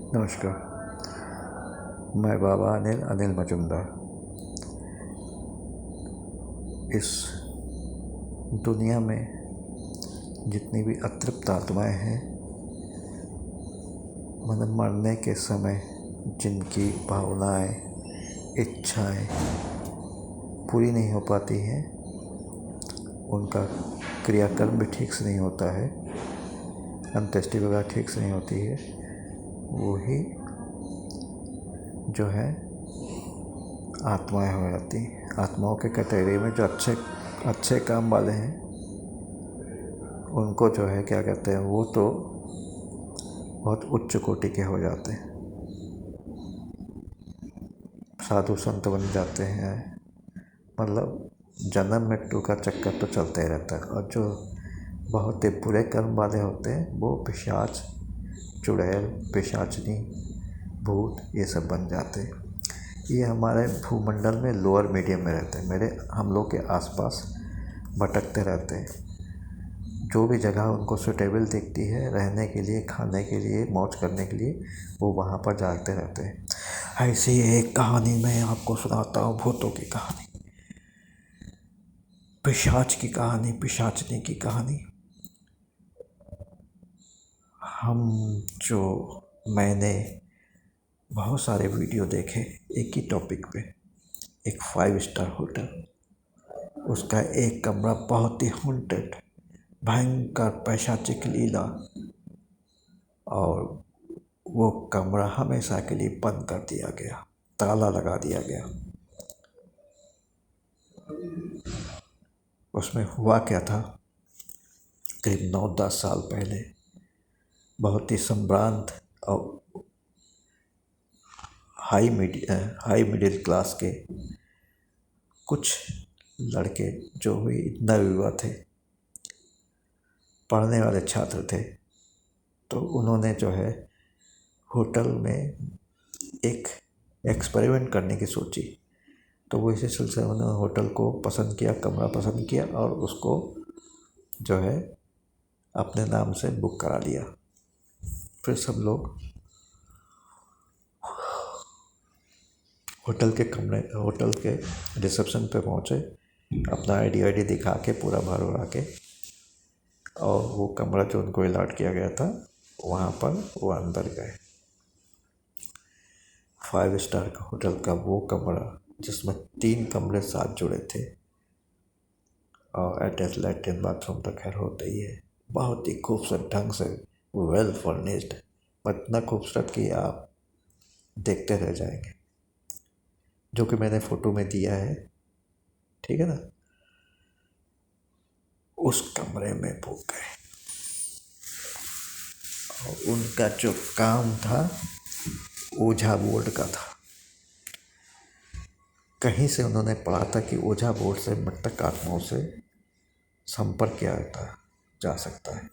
नमस्कार। मैं बाबा अनिल मजुमदार। इस दुनिया में जितनी भी अतृप्त आत्माएं हैं, मतलब मरने के समय जिनकी भावनाएं, इच्छाएं पूरी नहीं हो पाती हैं, उनका क्रियाकर्म भी ठीक से नहीं होता है, अंत्येष्टि वगैरह ठीक से नहीं होती है, वही जो है आत्माएं हो जाती। आत्माओं के कैटेगरी में जो अच्छे काम वाले हैं, उनको जो है क्या कहते हैं, वो तो बहुत उच्च कोटि के हो जाते हैं, साधु संत बन जाते हैं। मतलब जन्म मृत्यु का चक्कर तो चलता ही रहता है। और जो बहुत ही बुरे कर्म वाले होते हैं, वो पिशाच, चुड़ैल, पिशाचनी, भूत, ये सब बन जाते हैं। ये हमारे भूमंडल में लोअर मीडियम में रहते हैं, हम लोग के आसपास भटकते रहते हैं। जो भी जगह उनको सूटेबल दिखती है रहने के लिए, खाने के लिए, मौज करने के लिए, वो वहाँ पर जाते रहते हैं। ऐसी एक कहानी मैं आपको सुनाता हूँ, भूतों की कहानी, पिशाच की कहानी, पिशाचनी की कहानी। मैंने बहुत सारे वीडियो देखे एक ही टॉपिक पे। एक 5 स्टार होटल, उसका एक कमरा बहुत ही हॉन्टेड, भयंकर पैशाचिक लीला, और वो कमरा हमेशा के लिए बंद कर दिया गया, ताला लगा दिया गया। उसमें हुआ क्या था, करीब 9-10 साल पहले बहुत ही संभ्रांत और हाई मिडिल क्लास के कुछ लड़के जो भी नवयुवा थे, पढ़ने वाले छात्र थे, तो उन्होंने जो है होटल में एक एक्सपेरिमेंट करने की सोची। तो वो इसी सिलसिले में उन्होंने होटल को पसंद किया, कमरा पसंद किया, और उसको जो है अपने नाम से बुक करा लिया। फिर सब लोग होटल के रिसेप्शन पे पहुँचे, अपना आईडी दिखा के, पूरा भर उड़ा के, और वो कमरा जो उनको अलॉट किया गया था, वहाँ पर वो अंदर गए। 5 स्टार का होटल का वो कमरा, जिसमें 3 कमरे साथ जुड़े थे, और अटैच लैट्रिन बाथरूम तो खैर होता ही है, बहुत ही खूबसूरत ढंग से वेल फर्निश्ड, इतना खूबसूरत कि आप देखते रह जाएंगे, जो कि मैंने फ़ोटो में दिया है, ठीक है ना। उस कमरे में वो गए, और उनका जो काम था ओझा बोर्ड का था। कहीं से उन्होंने पढ़ा था कि ओझा बोर्ड से मृतक आत्माओं से संपर्क किया जा सकता है,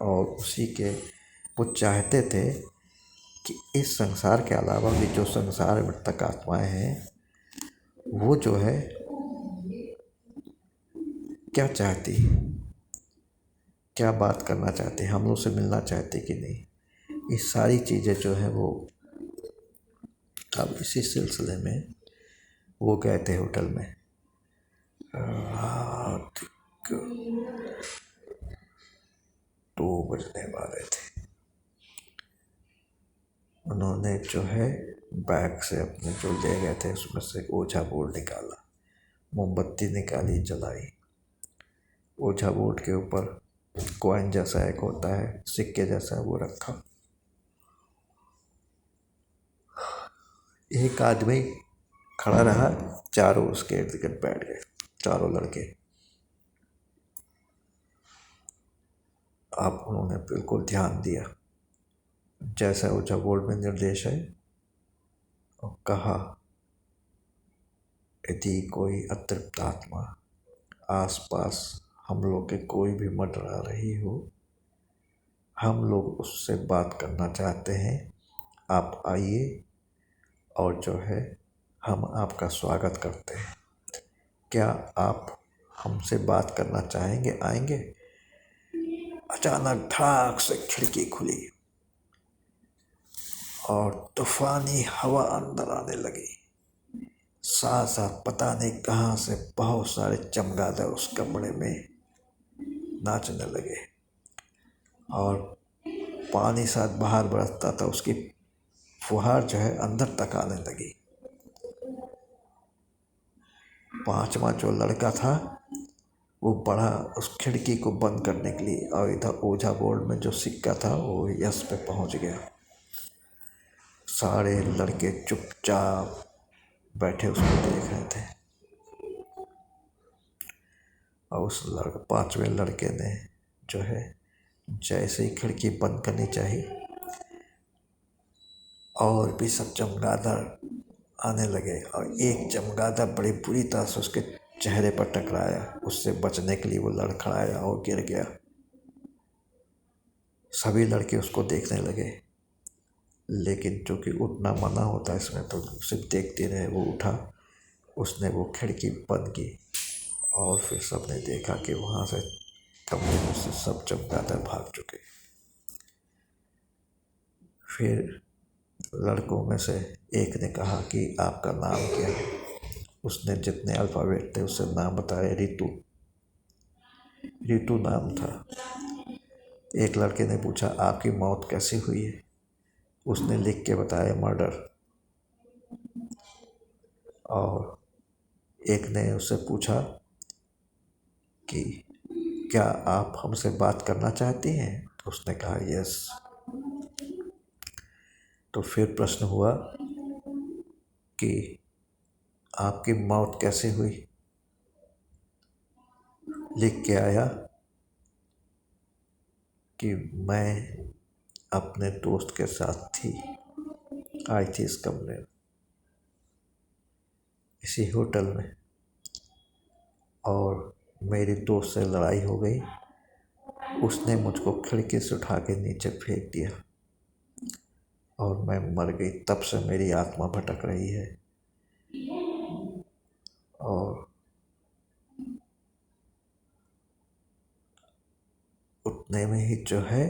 और उसी के वो चाहते थे कि इस संसार के अलावा भी जो संसार मृतक आत्माएं हैं, वो जो है क्या चाहती, क्या बात करना चाहते, हम लोग से मिलना चाहते कि नहीं, ये सारी चीज़ें जो है वो। अब इसी सिलसिले में वो गए थे होटल में। रात 2 बजने वाले थे। उन्होंने जो है बैग से अपने जो ले गए थे उसमें से ओझा बोर्ड निकाला, मोमबत्ती निकाली, जलाई। ओझा बोर्ड के ऊपर कॉइन जैसा एक होता है, सिक्के जैसा, वो रखा। एक आदमी खड़ा रहा, चारों उसके इर्द गिर्द बैठ गए, चारों लड़के। आप उन्होंने बिल्कुल ध्यान दिया जैसा ओझा बोर्ड में निर्देश है, और कहा, यदि कोई अतृप्त आत्मा आसपास हम लोग के कोई भी मंडरा रही हो, हम लोग उससे बात करना चाहते हैं, आप आइए, और जो है हम आपका स्वागत करते हैं। क्या आप हमसे बात करना चाहेंगे, आएंगे? अचानक धड़ाक से खिड़की खुली, और तूफानी हवा अंदर आने लगी। साथ साथ पता नहीं कहाँ से बहुत सारे चमगादड़ उस कमरे में नाचने लगे और पानी साथ बाहर बरसता था, उसकी फुहार जो है अंदर तक आने लगी। पांचवा जो लड़का था वो बढ़ा उस खिड़की को बंद करने के लिए, और इधर ओझा बोर्ड में जो सिक्का था वो यस पे पहुंच गया। सारे लड़के चुपचाप बैठे उसको देख रहे थे और उस पांचवें लड़के ने जो है जैसे ही खिड़की बंद करनी चाहिए और भी सब चमगादड़ आने लगे और एक चमगादड़ बड़ी बुरी तरह से उसके चेहरे पर टकराया। उससे बचने के लिए वो लड़खड़ाया और गिर गया। सभी लड़के उसको देखने लगे, लेकिन चूंकि उठना मना होता है इसमें, तो सिर्फ देखते रहे। वो उठा, उसने वो खिड़की बंद की और फिर सबने देखा कि वहाँ से कमरे में से सब चमगादड़ भाग चुके। फिर लड़कों में से एक ने कहा कि आपका नाम क्या है। उसने जितने अल्फ़ाबेट थे उससे नाम बताया। रितु, रितु नाम था। एक लड़के ने पूछा आपकी मौत कैसे हुई है। उसने लिख के बताया मर्डर। और एक ने उससे पूछा कि क्या आप हमसे बात करना चाहती हैं। तो उसने कहा यस। तो फिर प्रश्न हुआ कि आपकी मौत कैसे हुई। लिख के आया कि मैं अपने दोस्त के साथ थी, आई थी इस कमरे में, इसी होटल में, और मेरी दोस्त से लड़ाई हो गई। उसने मुझको खिड़की से उठा के नीचे फेंक दिया और मैं मर गई। तब से मेरी आत्मा भटक रही है। और उतने में ही जो है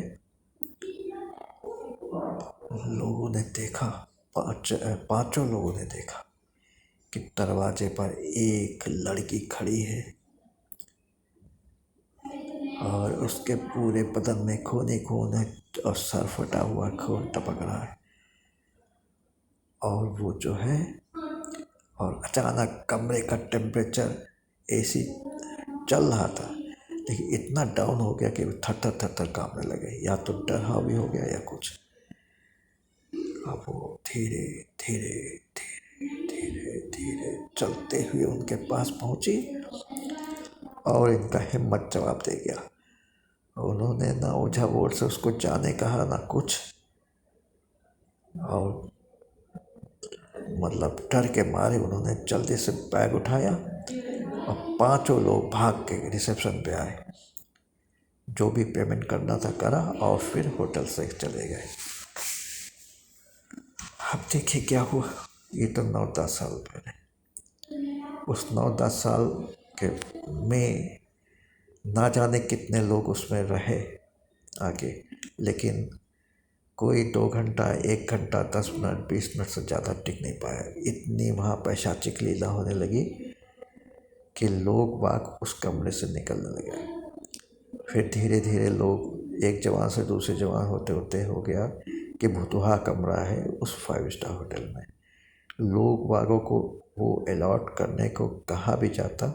लोगों ने देखा, पांचों लोगों ने देखा कि दरवाजे पर एक लड़की खड़ी है और उसके पूरे बदन में खून ही खून है और सर फटा हुआ, खून टपक रहा है। और वो जो है, और अचानक कमरे का टेम्परेचर, एसी चल रहा था लेकिन इतना डाउन हो गया कि वो थर थर थर थर कांपने लगे। या तो डर हावी हो गया या कुछ। अब वो धीरे धीरे धीरे धीरे धीरे चलते हुए उनके पास पहुंची और इनका हिम्मत जवाब दे गया। उन्होंने ना ओझा बोर्ड से उसको जाने कहा ना कुछ, और मतलब डर के मारे उन्होंने जल्दी से बैग उठाया और पांचों लोग भाग के रिसेप्शन पे आए। जो भी पेमेंट करना था करा और फिर होटल से चले गए। अब देखिए क्या हुआ। ये तो 9-10 साल पहले। उस 9-10 साल के में ना जाने कितने लोग उसमें रहे आगे, लेकिन कोई 2 घंटा, 1 घंटा, 10 मिनट, 20 मिनट से ज़्यादा टिक नहीं पाया। इतनी वहाँ पैशाचिक लीला होने लगी कि लोग बाग उस कमरे से निकलने लगे। फिर धीरे धीरे लोग एक जवान से दूसरे जवान होते होते हो गया कि भुतुहा कमरा है उस 5 स्टार होटल में। लोग बागों को वो अलॉट करने को कहा भी जाता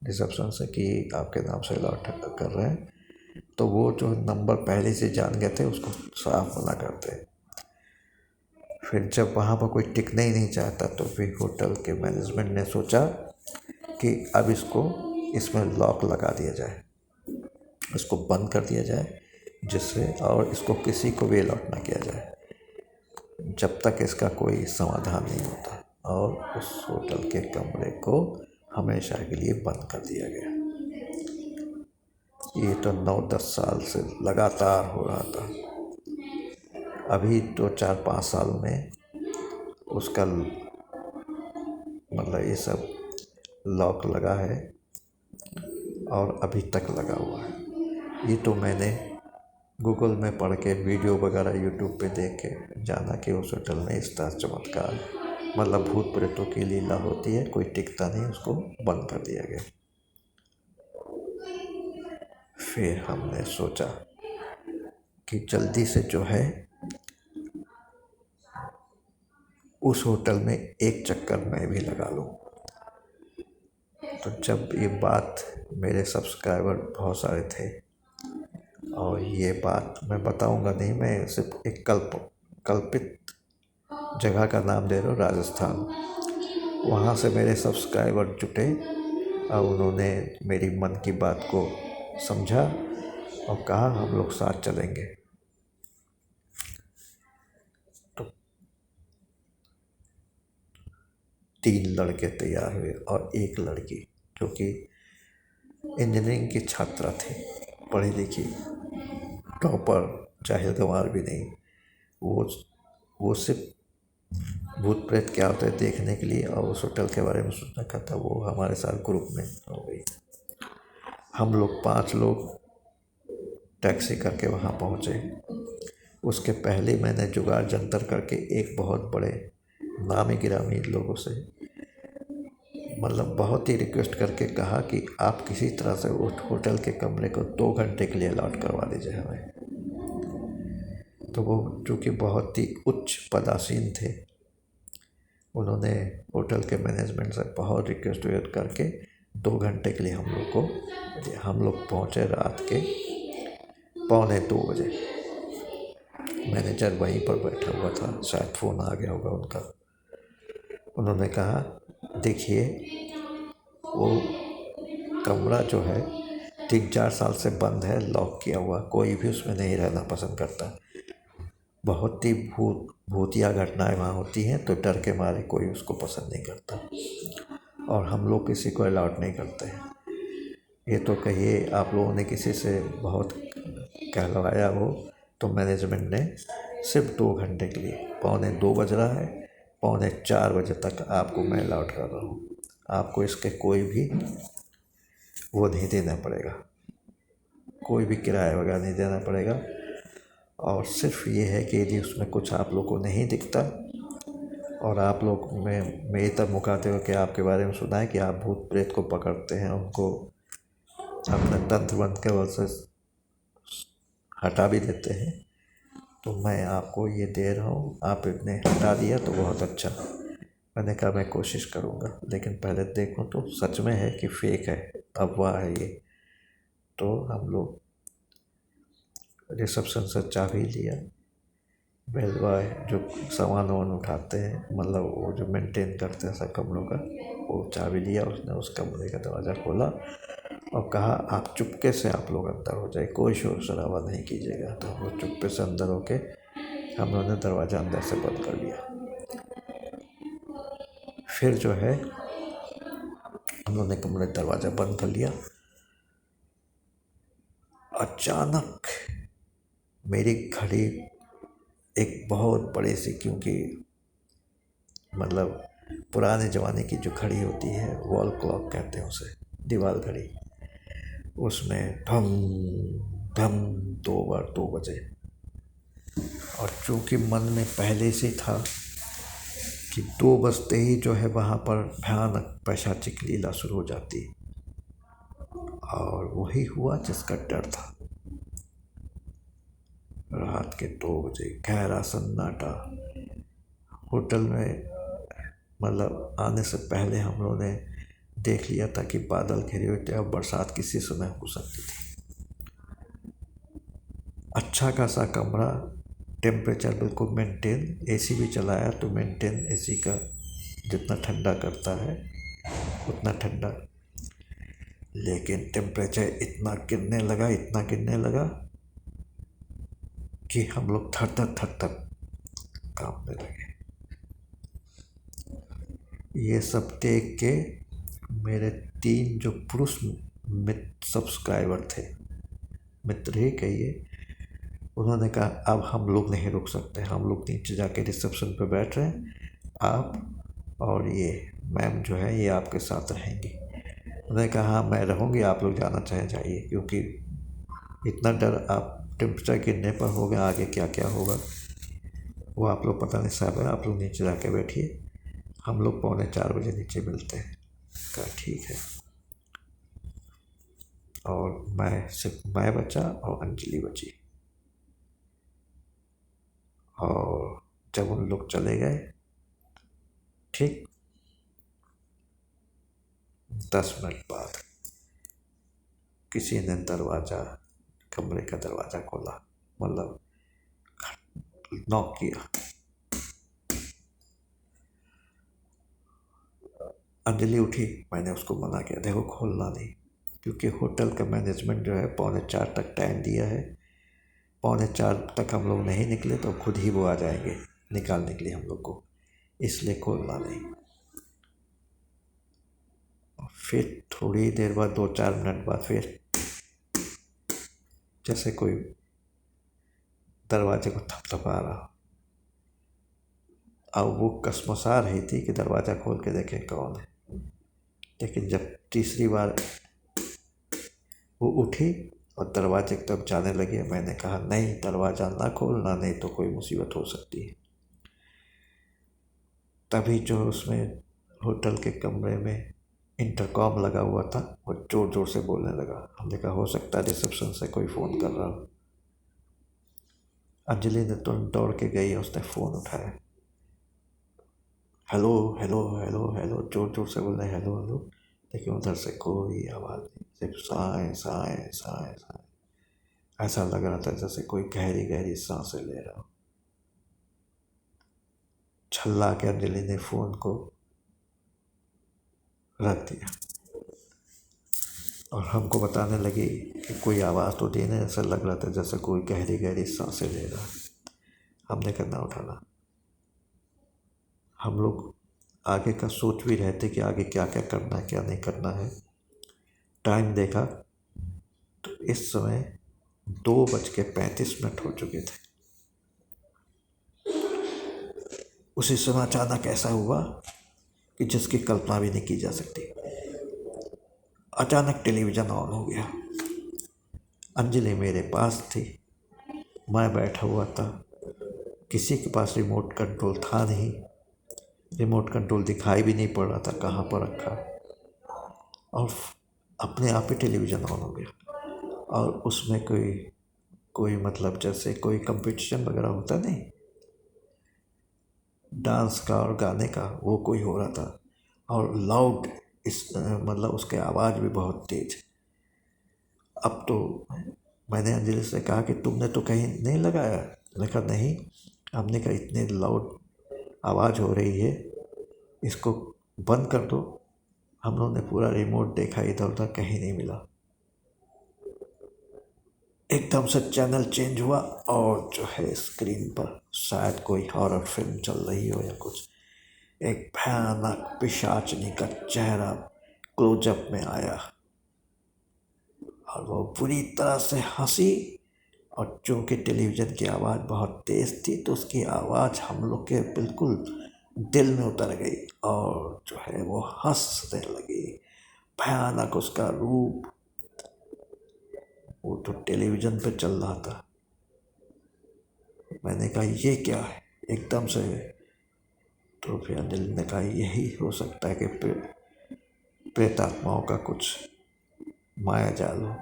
रिसेप्शन से कि आपके नाम से अलॉट कर रहे हैं, तो वो जो नंबर पहले से जान गए थे उसको साफ मना करते। फिर जब वहाँ पर कोई टिकने ही नहीं चाहता तो फिर होटल के मैनेजमेंट ने सोचा कि अब इसमें लॉक लगा दिया जाए, इसको बंद कर दिया जाए, जिससे और इसको किसी को भी अलॉट ना किया जाए जब तक इसका कोई समाधान नहीं होता। और उस होटल के कमरे को हमेशा के लिए बंद कर दिया गया। ये तो 9-10 साल से लगातार हो रहा था। अभी 2-4-5 साल में उसका मतलब ये सब लॉक लगा है और अभी तक लगा हुआ है। ये तो मैंने गूगल में पढ़ के वीडियो वगैरह यूट्यूब पे देख के जाना कि उस होटल में इस तरह चमत्कार मतलब भूत प्रेतों की लीला होती है, कोई टिकता नहीं, उसको बंद कर दिया गया। फिर हमने सोचा कि जल्दी से जो है उस होटल में एक चक्कर मैं भी लगा लूँ। तो जब ये बात, मेरे सब्सक्राइबर बहुत सारे थे और ये बात मैं बताऊंगा नहीं, मैं सिर्फ एक कल्पित जगह का नाम दे रहा हूँ, राजस्थान। वहाँ से मेरे सब्सक्राइबर जुटे और उन्होंने मेरी मन की बात को समझा और कहा हम लोग साथ चलेंगे। तो 3 लड़के तैयार हुए और एक लड़की जो कि इंजीनियरिंग की छात्रा थी, पढ़ी लिखी, टॉपर, जाहिल गंवार भी नहीं। वो सिर्फ भूत प्रेत क्या होता है देखने के लिए और उस होटल के बारे में सोचना का था, वो हमारे साथ ग्रुप में हो गई। हम लोग 5 लोग टैक्सी करके वहाँ पहुँचे। उसके पहले मैंने जुगाड़ जंतर करके एक बहुत बड़े नामी गिरामी लोगों से मतलब बहुत ही रिक्वेस्ट करके कहा कि आप किसी तरह से उस होटल के कमरे को 2 घंटे के लिए अलॉट करवा दीजिए हमें। तो वो चूँकि बहुत ही उच्च पदासीन थे, उन्होंने होटल के मैनेजमेंट से बहुत रिक्वेस्ट करके 2 घंटे के लिए हम लोग पहुँचे रात के 1:45 बजे। मैनेजर वहीं पर बैठा हुआ था, शायद फ़ोन आ गया होगा उनका। उन्होंने कहा देखिए वो कमरा जो है 3-4 साल से बंद है, लॉक किया हुआ, कोई भी उसमें नहीं रहना पसंद करता। बहुत ही भूतिया घटनाएं वहाँ होती हैं, तो डर के मारे कोई उसको पसंद नहीं करता और हम लोग किसी को अलाउड नहीं करते हैं। ये तो कहिए आप लोगों ने किसी से बहुत कहलवाया हो तो मैनेजमेंट ने सिर्फ 2 घंटे के लिए, 1:45 बज रहा है, 3:45 बजे तक आपको मैं अलाउड कर रहा हूँ। आपको इसके कोई भी वो नहीं देना पड़ेगा, कोई भी किराया वगैरह नहीं देना पड़ेगा। और सिर्फ ये है कि यदि उसमें कुछ आप लोग को नहीं दिखता और आप लोग में मेरी तरफ मुकाते हो कि आपके बारे में सुना है कि आप भूत प्रेत को पकड़ते हैं, उनको अपने तंत्र मंत्र के बल से हटा भी देते हैं, तो मैं आपको ये दे रहा हूँ, आप इतने हटा दिया तो बहुत अच्छा। मैंने कहा मैं कोशिश करूँगा, लेकिन पहले देखो तो सच में है कि फेक है, अफवाह है ये। तो हम लोग रिसेप्शन से चाबी लिया, बेल बॉय जो सामान वामान उठाते हैं, मतलब वो जो मेंटेन करते हैं सब कमरों का, वो चाबी लिया, उसने उस कमरे का दरवाज़ा खोला और कहा आप चुपके से आप लोग अंदर हो जाए, कोई शोर शराबा नहीं कीजिएगा। तो हम लोग चुपके से अंदर होके हम लोगों ने दरवाज़ा अंदर से बंद कर लिया। फिर जो है हम लोगों ने कमरे दरवाज़ा बंद कर लिया। अचानक मेरी घड़ी, एक बहुत बड़ी सी, क्योंकि मतलब पुराने ज़माने की जो घड़ी होती है, वॉल क्लॉक कहते हैं उसे, दीवार घड़ी, उसमें ढम ढम 2 बार 2 बजे। और चूँकि मन में पहले से था कि 2 बजते ही जो है वहाँ पर भयानक पैशाचिक लीला शुरू हो जाती, और वही हुआ जिसका डर था। रात के 2 बजे गहरा सन्नाटा होटल में, मतलब आने से पहले हम लोगों ने देख लिया था कि बादल घिरे हुए थे, अब बरसात किसी समय हो सकती थी। अच्छा खासा कमरा, टेम्परेचर बिल्कुल मेंटेन, एसी भी चलाया तो मेंटेन एसी का जितना ठंडा करता है उतना ठंडा, लेकिन टेम्परेचर इतना गिरने लगा कि हम लोग थर थर कांपने लगे। ये सब देख के मेरे 3 जो पुरुष सब्सक्राइबर थे, मित्र ही कहिए, उन्होंने कहा अब हम लोग नहीं रुक सकते, हम लोग नीचे जाके रिसेप्शन पे बैठ रहे हैं, आप और ये मैम जो है ये आपके साथ रहेंगी। उन्होंने कहा हाँ मैं रहूँगी, आप लोग जाना चाहें जाइए, क्योंकि इतना डर आप टेम्परेचर गिरने पर होगा, आगे क्या क्या होगा वो आप लोग पता नहीं साहब है, आप लोग नीचे जाके बैठिए, हम लोग 3:45 नीचे मिलते हैं। कहा ठीक है। और मैं सिर्फ मैं बचा और अंजलि बची। और जब उन लोग चले गए, ठीक 10 मिनट बाद किसी ने दरवाज़ा, कमरे का दरवाज़ा खोला, मतलब नॉक किया। अंजलि उठी, मैंने उसको मना किया, देखो खोलना नहीं, क्योंकि होटल का मैनेजमेंट जो है 3:45 तक टाइम दिया है, 3:45 तक हम लोग नहीं निकले तो खुद ही वो आ जाएंगे निकालने के लिए हम लोग को, इसलिए खोलना नहीं। फिर थोड़ी देर बाद 2-4 मिनट बाद फिर जैसे कोई दरवाजे को थपथपा रहा, अब वो कसमसा रही थी कि दरवाज़ा खोल के देखें कौन है। लेकिन जब तीसरी बार वो उठी और दरवाजे की तरफ जाने लगी, मैंने कहा नहीं, दरवाज़ा ना खोलना, नहीं तो कोई मुसीबत हो सकती है। तभी जो उसमें होटल के कमरे में इंटरकॉम लगा हुआ था, वो ज़ोर ज़ोर से बोलने लगा। हमने कहा हो सकता है रिसेप्शन से कोई फ़ोन कर रहा हो। अंजलि ने तुरंत दौड़ के गई, उसने फ़ोन उठाया, हेलो हेलो हेलो हेलो, जोर जोर से बोल रहे हेलो हेलो, लेकिन उधर से कोई आवाज़ नहीं, सिर्फ साए साए साए साए। ऐसा लग रहा था जैसे कोई गहरी गहरी सांसें ले रहा हो। छल्ला के अंजलि ने फ़ोन को रख दिया और हमको बताने लगी कि कोई आवाज़ तो देने, ऐसा लग रहा था जैसे कोई गहरी गहरी सांसें ले रहा है। हमने करना उठाना, हम लोग आगे का सोच भी रहे थे कि आगे क्या क्या करना है क्या नहीं करना है। टाइम देखा तो इस समय 2:35 हो चुके थे। उसी समय अचानक ऐसा हुआ कि जिसकी कल्पना भी नहीं की जा सकती। अचानक टेलीविज़न ऑन हो गया। अंजलि मेरे पास थी, मैं बैठा हुआ था, किसी के पास रिमोट कंट्रोल था नहीं, रिमोट कंट्रोल दिखाई भी नहीं पड़ रहा था कहाँ पर रखा, और अपने आप ही टेलीविज़न ऑन हो गया। और उसमें कोई कोई मतलब जैसे कोई कंपटीशन वगैरह होता नहीं, डांस का और गाने का, वो कोई हो रहा था, और लाउड, इस मतलब उसके आवाज़ भी बहुत तेज। अब तो मैंने अंजलि से कहा कि तुमने तो कहीं नहीं लगाया? मैंने कहा नहीं। हमने कहा इतने लाउड आवाज़ हो रही है, इसको बंद कर दो। हम लोगों ने पूरा रिमोट देखा, इधर उधर कहीं नहीं मिला। एकदम से चैनल चेंज हुआ और जो है स्क्रीन पर शायद कोई हॉरर फिल्म चल रही हो या कुछ, एक भयानक पिशाचनी का चेहरा क्लोजअप में आया और वो बुरी तरह से हंसी। और चूँकि टेलीविज़न की आवाज़ बहुत तेज़ थी तो उसकी आवाज़ हम लोग के बिल्कुल दिल में उतर गई और जो है वो हंसने लगी। भयानक उसका रूप, वो तो टेलीविज़न पे चल रहा था। मैंने कहा ये क्या है एकदम से? तो फिर अंजलि ने कहा यही हो सकता है कि प्रेत आत्माओं का कुछ माया जाल हो।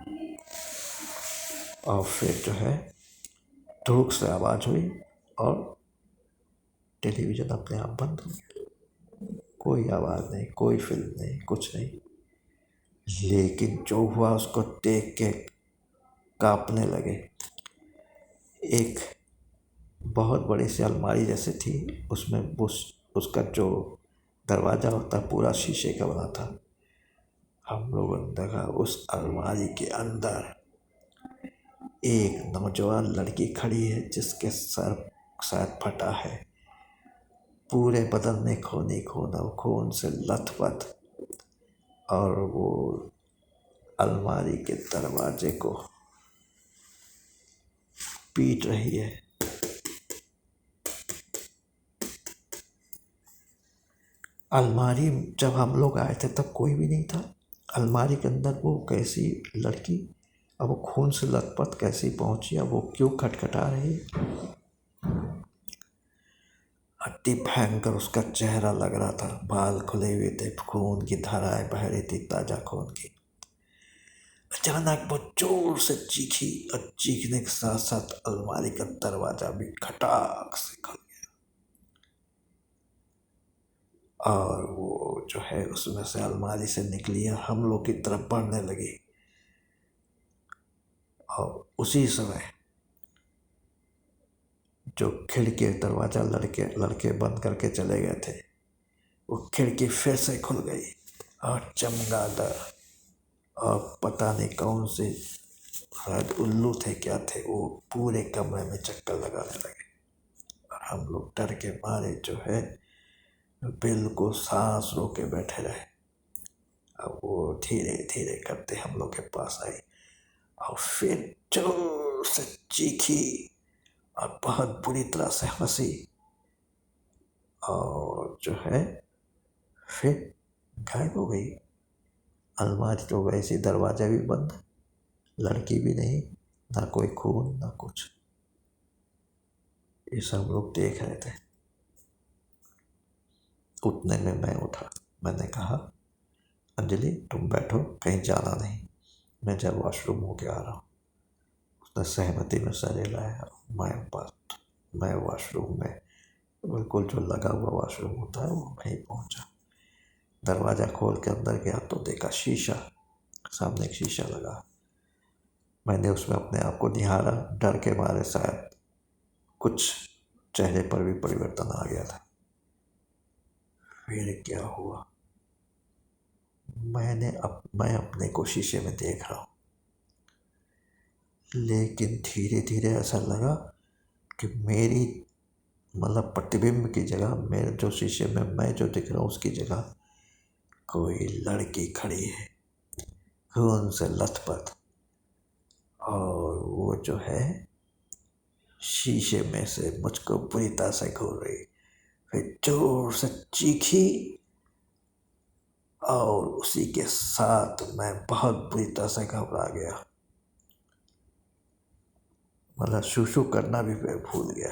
और फिर जो है धूक से आवाज़ हुई और टेलीविज़न अपने आप बंद हो गया। कोई आवाज़ नहीं, कोई फिल्म नहीं, कुछ नहीं। लेकिन जो हुआ उसको देख के कांपने लगे। एक बहुत बड़ी सी अलमारी जैसे थी, उसमें उसका जो दरवाज़ा होता पूरा शीशे का बना था। हम लोगों ने देखा उस अलमारी के अंदर एक नौजवान लड़की खड़ी है जिसके सर शायद फटा है, पूरे बदन में खून ही खून है, खून से लथपथ, और वो अलमारी के दरवाजे को पीट रही है। अलमारी, जब हम लोग आए थे तब कोई भी नहीं था। अलमारी के अंदर वो कैसी लड़की अब वो खून से लथपथ कैसी पहुंची, अब वो क्यों खटखटा रही। अति भयंकर उसका चेहरा लग रहा था, बाल खुले हुए थे, खून की धाराएं बह रही थी, ताजा खून की। अचानक वो जोर से चीखी और चीखने के साथ साथ अलमारी का दरवाजा भी खटाक से खुल गया और वो जो है उसमें से अलमारी से निकली और हम लोग की तरफ बढ़ने लगी। और उसी समय जो खिड़की दरवाजा लड़के लड़के बंद करके चले गए थे, वो खिड़की फिर से खुल गई और चमगादड़ और पता नहीं कौन से शायद उल्लू थे क्या थे, वो पूरे कमरे में चक्कर लगाने लगे और हम लोग डर के मारे जो है बिल्कुल सांस रोके बैठे रहे। अब वो धीरे धीरे करते हम लोग के पास आई और फिर जोर से चीखी और बहुत बुरी तरह से हंसी और जो है फिर गायब हो गई। अलमारी तो वैसे, दरवाजा भी बंद, लड़की भी नहीं, ना कोई खून ना कुछ। ये सब लोग देख रहे थे। उतने में मैं उठा, मैंने कहा अंजलि तुम बैठो, कहीं जाना नहीं, मैं जब वॉशरूम होके आ रहा हूँ। उसने सहमति में सर हिलाया। मैं वॉशरूम में बिल्कुल जो लगा हुआ वॉशरूम होता है वो वहीं पहुंचा। दरवाज़ा खोल के अंदर गया तो देखा शीशा, सामने एक शीशा लगा। मैंने उसमें अपने आप को निहारा, डर के मारे शायद कुछ चेहरे पर भी परिवर्तन आ गया था। फिर क्या हुआ, मैं अपने को शीशे में देख रहा हूँ, लेकिन धीरे धीरे ऐसा लगा कि मेरी मतलब प्रतिबिंब की जगह, मेरे जो शीशे में मैं जो दिख रहा हूँ उसकी जगह कोई लड़की खड़ी है, खून से लथपथ, और वो जो है शीशे में से मुझको बुरी तरह से घूर रही। फिर जोर से चीखी और उसी के साथ मैं बहुत बुरी तरह से घबरा गया, मतलब शूशु करना भी मैं भूल गया।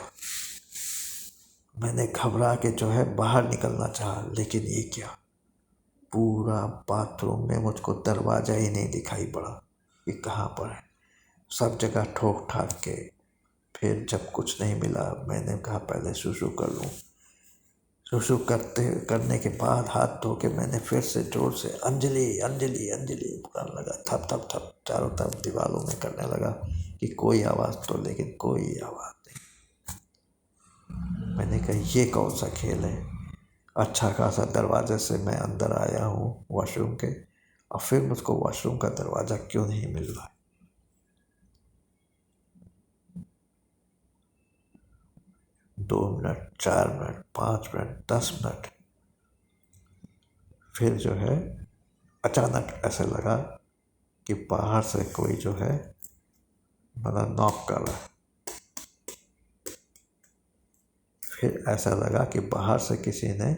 मैंने घबरा के जो है बाहर निकलना चाहा, लेकिन ये क्या, पूरा बाथरूम में मुझको दरवाज़ा ही नहीं दिखाई पड़ा कि कहाँ पर है। सब जगह ठोक ठाक के, फिर जब कुछ नहीं मिला मैंने कहा पहले शूशु कर लूँ। शूशु करने के बाद हाथ धो के मैंने फिर से जोर से अंजलि अंजलि अंजलि पुकारने लगा, थप थप थप चारों तरफ दीवारों में करने लगा कि कोई आवाज़ तो, लेकिन कोई आवाज़ नहीं। मैंने कहा ये कौन सा खेल है, अच्छा खासा दरवाजे से मैं अंदर आया हूँ वॉशरूम के, और फिर मुझको वॉशरूम का दरवाज़ा क्यों नहीं मिल रहा है। 2 मिनट, 4 मिनट, 5 मिनट, 10 मिनट, फिर जो है अचानक ऐसा लगा कि बाहर से कोई जो है मतलब नॉक कर रहा है। फिर ऐसा लगा कि बाहर से किसी ने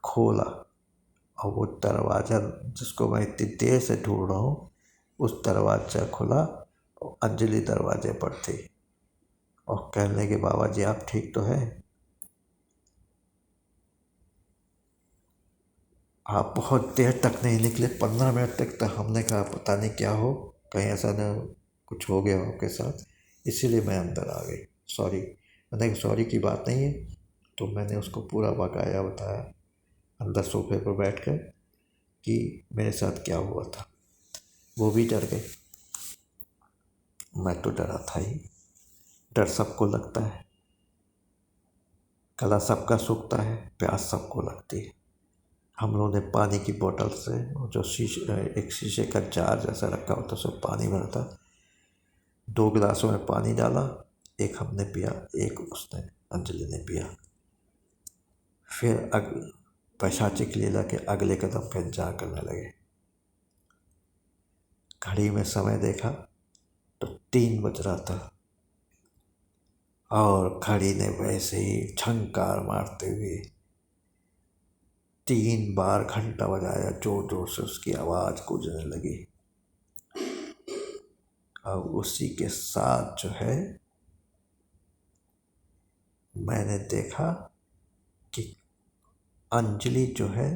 खोला और वो दरवाज़ा जिसको मैं इतनी देर से ढूंढ रहा हूँ, उस दरवाज़ा खुला और अंजलि दरवाजे पर थी और कहने लगे बाबा जी आप ठीक तो है। आप बहुत देर तक नहीं निकले, 15 मिनट तक। तो हमने कहा पता नहीं क्या हो, कहीं ऐसा ना कुछ हो गया हो आपके साथ, इसीलिए मैं अंदर आ गई, सॉरी। मैंने कहा सॉरी की बात नहीं है। तो मैंने उसको पूरा बकाया बताया अंदर सोफे पर बैठ कर कि मेरे साथ क्या हुआ था। वो भी डर गए, मैं तो डरा था ही। डर सबको लगता है, गला सबका सूखता है, प्यास सबको लगती है। हम लोगों ने पानी की बोतल से जो एक शीशे का जार जैसा रखा होता उसमें पानी भरा था, 2 गिलासों में पानी डाला, एक हमने पिया, एक उसने अंजलि ने पिया। फिर पैशाचिक लीला के अगले कदम का इंतजार करने लगे। घड़ी में समय देखा तो 3 बज रहा था और घड़ी ने वैसे ही झंकार मारते हुए 3 बार घंटा बजाया, जोर जोर से उसकी आवाज़ गूंजने लगी। और उसी के साथ जो है मैंने देखा कि अंजलि जो है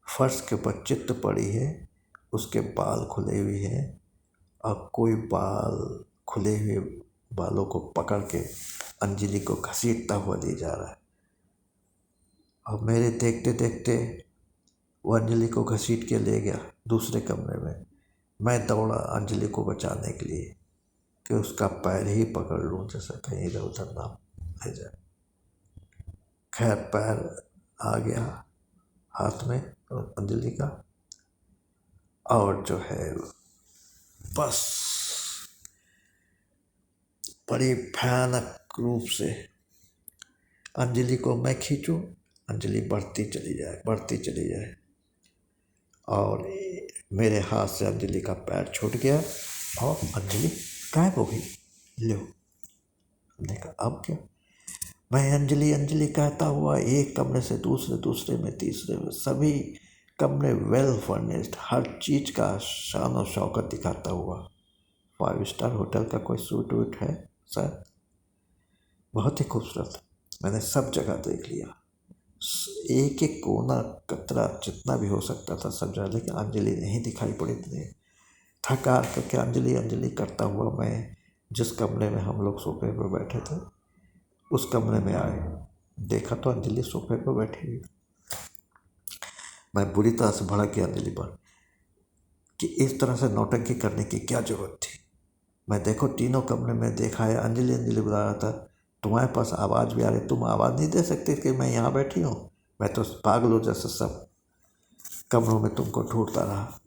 फर्श के ऊपर चित्त पड़ी है, उसके बाल खुले हुए हैं और कोई बाल खुले हुए बालों को पकड़ के अंजलि को घसीटता हुआ ले जा रहा है। और मेरे देखते देखते वो अंजलि को घसीट के ले गया दूसरे कमरे में। मैं दौड़ा अंजलि को बचाने के लिए कि उसका पैर ही पकड़ लूँ, जैसे कहीं इधर उधर ना ले जाए। खैर पैर आ गया हाथ में अंजलि का, और जो है बस बड़ी भयानक रूप से अंजलि को मैं खींचूं, अंजलि बढ़ती चली जाए और मेरे हाथ से अंजलि का पैर छूट गया और अंजलि गायब हो गई। लो, हमने कहा अब क्या। मैं अंजलि अंजलि कहता हुआ एक कमरे से दूसरे में तीसरे में, सभी कमरे वेल फर्निश्ड, हर चीज़ का शान और शौकत दिखाता हुआ। 5 स्टार होटल का कोई सूट वूट है सर, बहुत ही खूबसूरत। मैंने सब जगह देख लिया, एक एक कोना कतरा जितना भी हो सकता था सब जगह, लेकिन अंजलि नहीं दिखाई पड़ी। इतने थकार करके अंजलि अंजलि करता हुआ मैं जिस कमरे में हम लोग सोफे पर बैठे थे उस कमरे में आए, देखा तो अंजलि सोफे पर बैठी हुई। मैं बुरी तरह से भड़क गया अंजलि पर कि इस तरह से नौटंकी करने की क्या जरूरत थी। मैं देखो तीनों कमरे में देखा है, अंजलि अंजलि बुला रहा था, तुम्हारे पास आवाज़ भी आ रही, तुम आवाज़ नहीं दे सकते कि मैं यहाँ बैठी हूँ। मैं तो पागलों जैसे सब कमरों में तुमको ढूंढता रहा।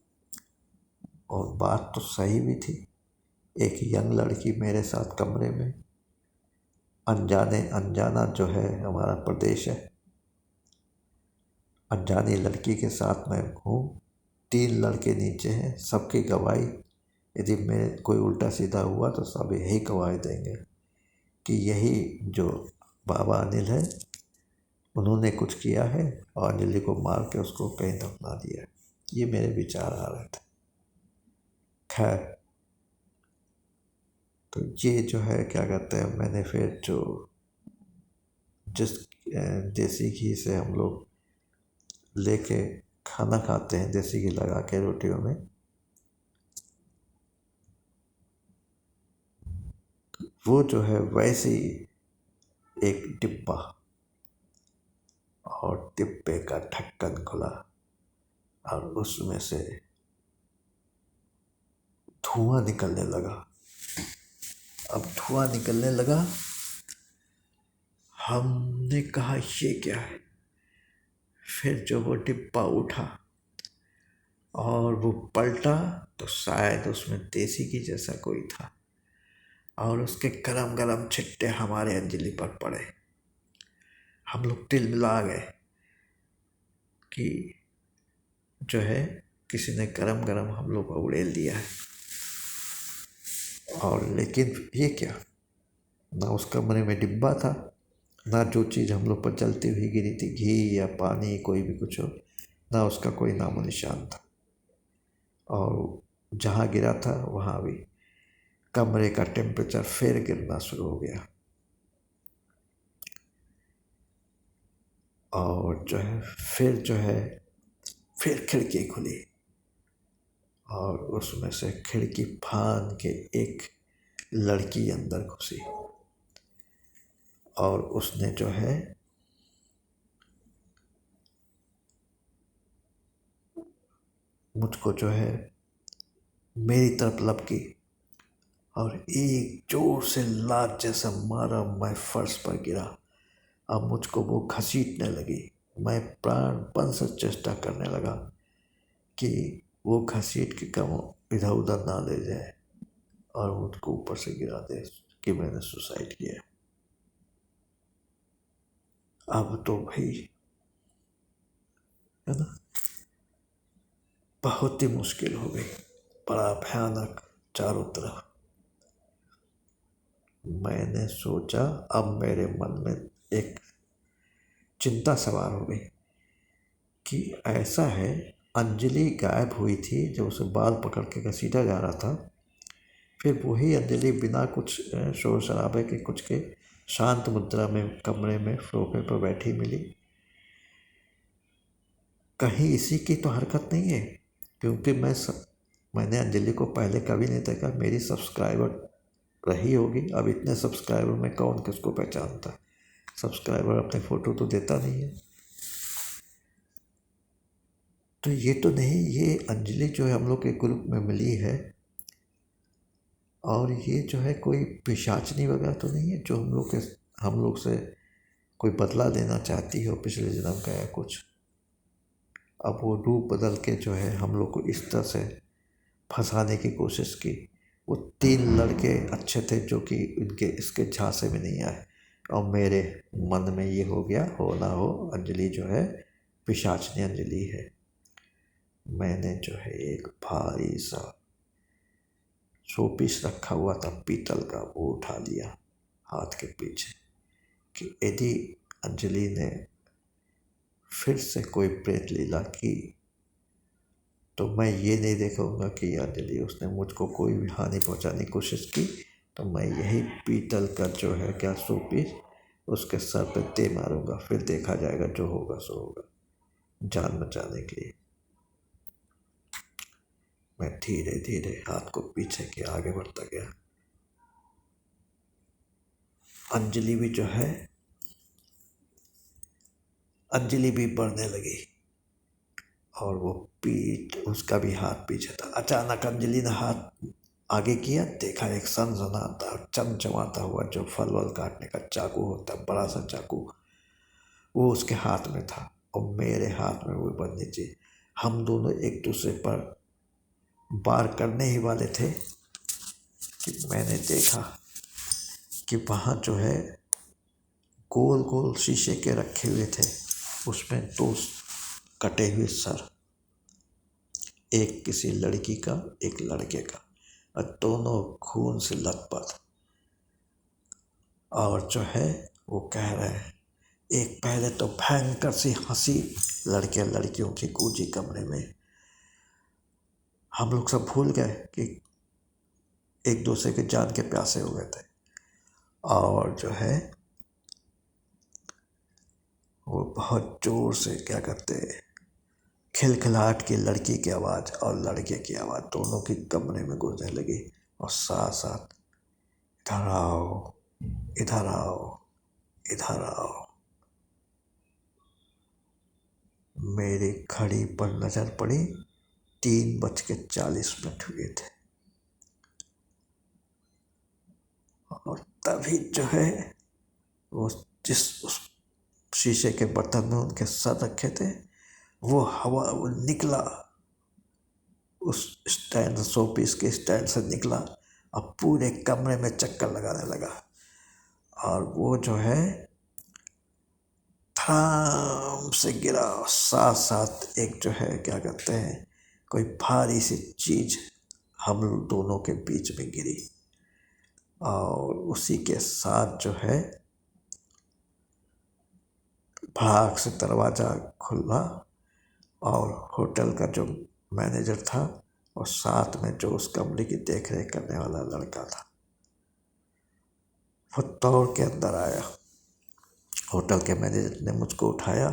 और बात तो सही भी थी, एक यंग लड़की मेरे साथ कमरे में, अनजाना जो है हमारा प्रदेश है, अनजानी लड़की के साथ मैं हूँ। 3 लड़के नीचे हैं, सबकी गवाही, यदि मैं कोई उल्टा सीधा हुआ तो सब यही गवाही देंगे कि यही जो बाबा अनिल है उन्होंने कुछ किया है और अंजलि को मार के उसको कहीं दफना दिया। ये मेरे विचार आ रहे थे। खैर, तो ये जो है क्या कहते हैं, मैंने फिर जो जिस देसी घी से हम लोग लेके खाना खाते हैं, देसी घी लगा के रोटियों में, वो जो है वैसे ही एक डिब्बा, और डिब्बे का ढक्कन खुला और उसमें से धुआं निकलने लगा। अब धुआं निकलने लगा, हमने कहा ये क्या है। फिर जो वो डिब्बा उठा और वो पलटा तो शायद उसमें देसी घी जैसा कोई था और उसके गरम गरम छिट्टे हमारे अंजलि पर पड़े। हम लोग दिल मिला गए कि जो है किसी ने गरम गरम हम लोग को उड़ेल दिया है। और लेकिन ये क्या, ना उस कमरे में डिब्बा था, ना जो चीज़ हम लोग पर जलती हुई गिरी थी, घी या पानी कोई भी कुछ हो, ना उसका कोई नामो निशान था। और जहाँ गिरा था वहाँ भी कमरे का टेम्परेचर फिर गिरना शुरू हो गया। और जो है फिर खिड़की खुली और उसमें से खिड़की फाड़ के एक लड़की अंदर घुसी और उसने जो है मुझको जो है मेरी तरफ लपकी और एक जोर से लात जैसा मारा। मैं फर्श पर गिरा। अब मुझको वो घसीटने लगी। मैं प्राणपण से चेष्टा करने लगा कि वो घसीट के कम इधर उधर ना ले जाए और मुझको ऊपर से गिरा दे कि मैंने सुसाइड किया। अब तो भाई है ना, बहुत ही मुश्किल हो गई, बड़ा भयानक चारों तरफ। मैंने सोचा, अब मेरे मन में एक चिंता सवार हो गई कि ऐसा है, अंजलि गायब हुई थी जब उसे बाल पकड़ के घसीटा जा रहा था, फिर वही अंजलि बिना कुछ शोर शराबे के कुछ के शांत मुद्रा में कमरे में सोफे पर बैठी मिली। कहीं इसी की तो हरकत नहीं है, क्योंकि मैंने अंजलि को पहले कभी नहीं देखा। मेरी सब्सक्राइबर रही होगी, अब इतने सब्सक्राइबर में कौन किसको पहचानता है। सब्सक्राइबर अपने फ़ोटो तो देता नहीं है। तो ये तो नहीं, ये अंजलि जो है हम लोग के ग्रुप में मिली है, और ये जो है कोई पिशाचनी वगैरह तो नहीं है जो हम लोग से कोई बदला लेना चाहती हो पिछले जन्म का या कुछ। अब वो रूप बदल के जो है हम लोग को इस तरह से फंसाने की कोशिश की। वो 3 लड़के अच्छे थे जो कि इनके इसके झांसे में नहीं आए, और मेरे मन में ये हो गया, हो ना हो अंजलि जो है पिशाचनी अंजलि है। मैंने जो है एक भारी सा शोपीस रखा हुआ था पीतल का, वो उठा लिया हाथ के पीछे कि यदि अंजलि ने फिर से कोई प्रेत लीला की तो मैं ये नहीं देखूंगा कि अंजलि उसने मुझको कोई भी हानि पहुंचाने की कोशिश की, तो मैं यही पीतल का जो है क्या शोपीस उसके सर पे दे मारूंगा। फिर देखा जाएगा, जो होगा सो होगा। जान बचाने के लिए मैं धीरे धीरे हाथ को पीछे के आगे बढ़ता गया। अंजलि भी बढ़ने लगी, और वो पीठ उसका भी हाथ पीछे था। अचानक अंजलि ने हाथ आगे किया, देखा एक सनसनाता और चमचमाता हुआ जो फल वल काटने का चाकू होता है, बड़ा सा चाकू, वो उसके हाथ में था और मेरे हाथ में वो बंदी थी। हम दोनों एक दूसरे पर वार करने ही वाले थे कि मैंने देखा कि वहाँ जो है गोल गोल शीशे के रखे हुए थे, उसमें 2 कटे हुए सर, एक किसी लड़की का एक लड़के का, और दोनों खून से लथपथ। और जो है वो कह रहे हैं, एक पहले तो भयंकर सी हंसी लड़के लड़कियों की गूंजी कमरे में। हम लोग सब भूल गए कि एक दूसरे के जान के प्यासे हो गए थे। और जो है वो बहुत जोर से क्या करते हैं, खिलखिलाहट की लड़की की आवाज़ और लड़के की आवाज़ दोनों की कमरे में गूंजने लगी, और साथ साथ इधर आओ, इधर आओ, इधर आओ। मेरी घड़ी पर नजर पड़ी, 3:40 हुए थे। और तभी जो है वो उस शीशे के बर्तन में उनके सर रखे थे, वो निकला, उस स्टैंड शोपीस के स्टैंड से निकला और पूरे कमरे में चक्कर लगाने लगा। और वो जो है धड़ाम से गिरा, साथ साथ एक जो है क्या कहते हैं, कोई भारी सी चीज हम दोनों के बीच में गिरी। और उसी के साथ जो है भाग से दरवाज़ा खुला, और होटल का जो मैनेजर था और साथ में जो उस कमरे की देख रेख करने वाला लड़का था, वो दौड़ के अंदर आया। होटल के मैनेजर ने मुझको उठाया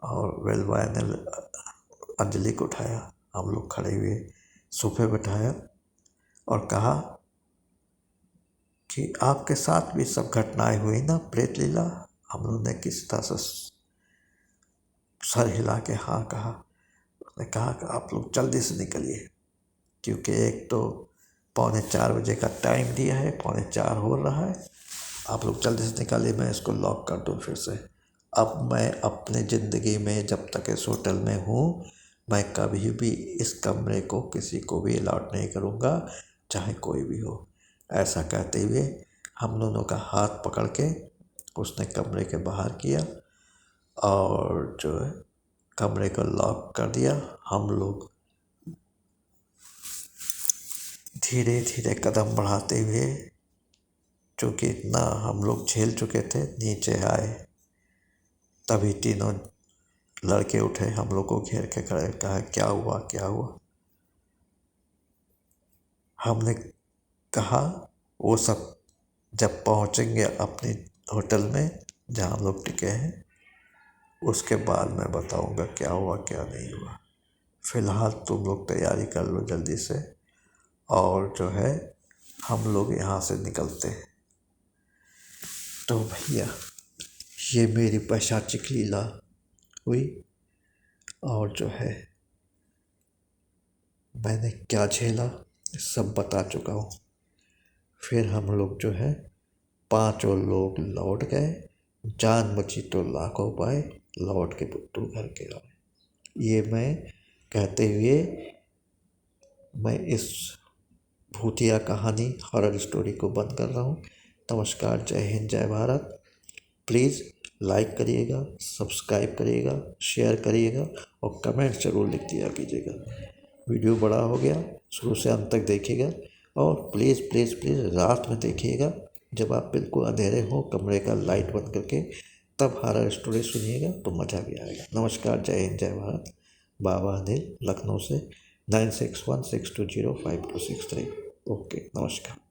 और वेलबॉय ने अंजलि को उठाया। हम लोग खड़े हुए सोफे बैठाया और कहा कि आपके साथ भी सब घटनाएं हुई ना प्रेत लीला। हम लोग ने किस तरह से सर हिला के हाँ कहा। उसने कहा कि आप लोग जल्दी से निकलिए, क्योंकि एक तो 3:45 का टाइम दिया है, 3:45 हो रहा है। आप लोग जल्दी से निकालिए, मैं इसको लॉक कर दूँ फिर से। अब मैं अपने ज़िंदगी में जब तक इस होटल में हूँ, मैं कभी भी इस कमरे को किसी को भी अलॉट नहीं करूँगा, चाहे कोई भी हो। ऐसा कहते हुए हम दोनों का हाथ पकड़ के उसने कमरे के बाहर किया और जो है कमरे को लॉक कर दिया। हम लोग धीरे धीरे कदम बढ़ाते हुए, चूँकि इतना हम लोग झेल चुके थे, नीचे आए। तभी तीनों लड़के उठे, हम लोग को घेर के खड़े, कहा क्या हुआ क्या हुआ। हमने कहा वो सब जब पहुंचेंगे अपने होटल में जहाँ हम लोग टिके हैं, उसके बाद मैं बताऊंगा क्या हुआ क्या नहीं हुआ। फ़िलहाल तुम लोग तैयारी कर लो जल्दी से, और जो है हम लोग यहाँ से निकलते हैं। तो भैया ये मेरी पैशाचिक लीला हुई, और जो है मैंने क्या झेला सब बता चुका हूँ। फिर हम लोग जो है पांचों लोग लौट गए। जान बची तो लाखों पाए, लौट के बुद्धू घर के आए। ये मैं कहते हुए मैं इस भूतिया कहानी हॉरर स्टोरी को बंद कर रहा हूँ। नमस्कार, जय हिंद, जय भारत। प्लीज़ लाइक करिएगा, सब्सक्राइब करिएगा, शेयर करिएगा और कमेंट ज़रूर लिख दिया कीजिएगा। वीडियो बड़ा हो गया, शुरू से अंत तक देखिएगा, और प्लीज़ प्लीज़ प्लीज़ रात में देखिएगा, जब आप बिल्कुल अंधेरे हो, कमरे का लाइट बंद करके, तब हॉरर स्टोरी सुनिएगा तो मज़ा भी आएगा। नमस्कार, जय हिंद, जय भारत। बाबा अनिल, लखनऊ से 9616205263। ओके, नमस्कार।